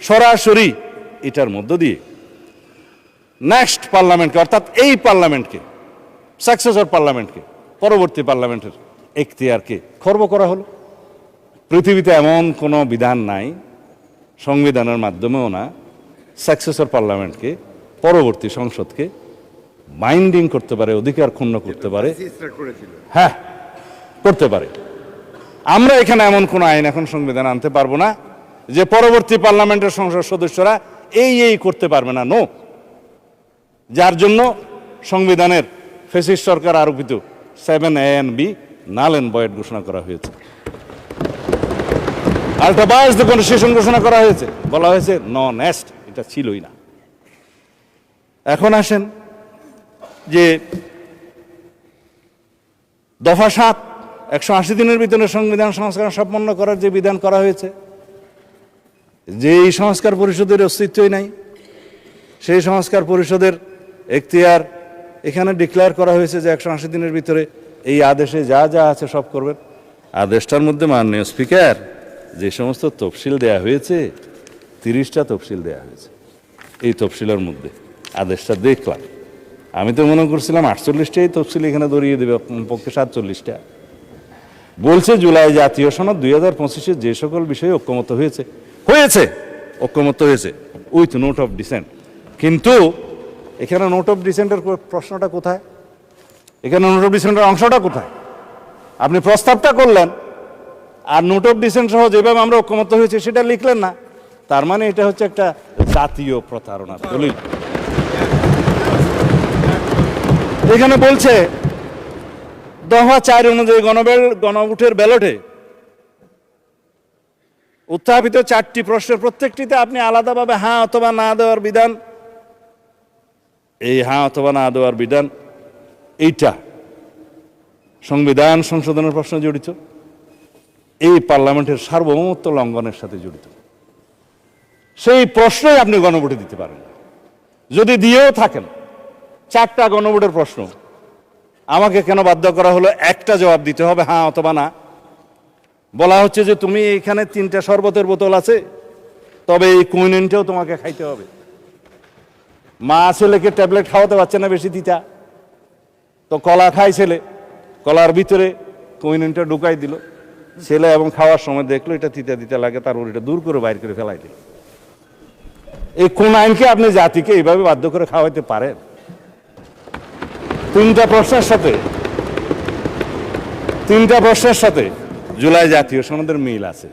সরাসরি এটার মধ্য দিয়ে নেক্সট পার্লামেন্টকে, অর্থাৎ এই পার্লামেন্টকে, সাকসেসর পার্লামেন্টকে, পরবর্তী পার্লামেন্টের এখতিয়ারকে খর্ব করা হলো। পৃথিবীতে এমন কোনো বিধান নাই, সংবিধানের মাধ্যমেও না, সাকসেসর পার্লামেন্টকে, পরবর্তী সংসদকে বাইন্ডিং করতে পারে, অধিকার ক্ষুণ্ণ করতে পারে। হ্যাঁ, করতে পারে। আমরা এখানে এমন কোনো আইন এখন সংবিধান আনতে পারবো না যে পরবর্তী পার্লামেন্টের সংসদ সদস্যরা এই করতে পারবে না। নো, যার জন্য সংবিধানের ফ্যাসিস্ট সরকার আরোপিত 7A&B নাল এন্ড ভয়েড ঘোষণা করা হয়েছে। আল্টাবাস দ্য কনস্টিটিউশন ঘোষণা করা হয়েছে, বলা হয়েছে নন এস্ট, এটা ছিলই না। এখন আসেন যে দফা 7, 180 দিনের ভিতরে সংবিধান সংস্কার সম্পন্ন করার যে বিধান করা হয়েছে, যে এই সংস্কার পরিষদের অস্তিত্বই নাই, সেই সংস্কার পরিষদের এখতিয়ার এখানে ডিক্লেয়ার করা হয়েছে যে 180 দিনের ভিতরে এই আদেশে যা যা আছে সব করবেন। আদেশটার মধ্যে মাননীয় স্পিকার যে সমস্ত তফসিল দেয়া হয়েছে, 30টা তফসিল দেয়া হয়েছে। এই তফসিলের মধ্যে আদেশটা দেখলাম, আমি তো মনে করছিলাম 48টাই তফসিল এখানে ধরিয়ে দেবে, পক্ষে 47টা। বলছে জুলাই জাতীয় সনদ 2025-এ যে সকল বিষয়ে ঐক্যমত হয়েছে, ঐক্যমত হয়েছে উইথ নোট অফ ডিসেন্ট। কিন্তু এখানে নোট অফ ডিসেন্টের প্রশ্নটা কোথায়? এখানে নোট অফ ডিসেন্টের অংশটা কোথায়? আপনি প্রস্তাবটা করলেন আর নোট অফ ডিসেন্ট সহ যেভাবে আমরা ঐক্যমত হয়েছে সেটা লিখলেন না। তার মানে এটা হচ্ছে একটা জাতীয় প্রতারণার দলিল। এখানে বলছে দফা 4 অনুযায়ী গণভোটের ব্যালটে উত্থাপিত 4টি প্রশ্নের প্রত্যেকটিতে আপনি আলাদাভাবে হ্যাঁ অথবা না দেওয়ার বিধান, এই হ্যাঁ অথবা না দেওয়ার বিধান এইটা সংবিধান সংশোধনের প্রশ্ন জড়িত, এই পার্লামেন্টের সার্বভৌমত্ব লঙ্ঘনের সাথে জড়িত। সেই প্রশ্নই আপনি গণভোটে দিতে পারেন না। যদি দিয়েও থাকেন 4টা গণভোটের প্রশ্ন, আমাকে কেন বাধ্য করা হলো একটা জবাব দিতে হবে হ্যাঁ অথবা না? বলা হচ্ছে যে তুমি এখানে 3টা শরবতের বোতল আছে, তবে এই কুইনিনটাও তোমাকে খাইতে হবে। মা ছেলেকে ট্যাবলেট খাওয়াতে পারছে না বেশি তিতা, তো কলা খাই ছেলে, কলার ভিতরে কুইনিনটা ঢুকাই দিল ছেলে, এবং খাওয়ার সময় দেখলো এটা তিতা তিতা লাগে, তারপর এটা দূর করে বাইর করে ফেলাই দিল। এই কোন আইনকে আপনি জাতিকে এইভাবে বাধ্য করে খাওয়াইতে পারেন? 3টা প্রশ্নের সাথে জুলাই জাতীয় সনদের মিল আছে।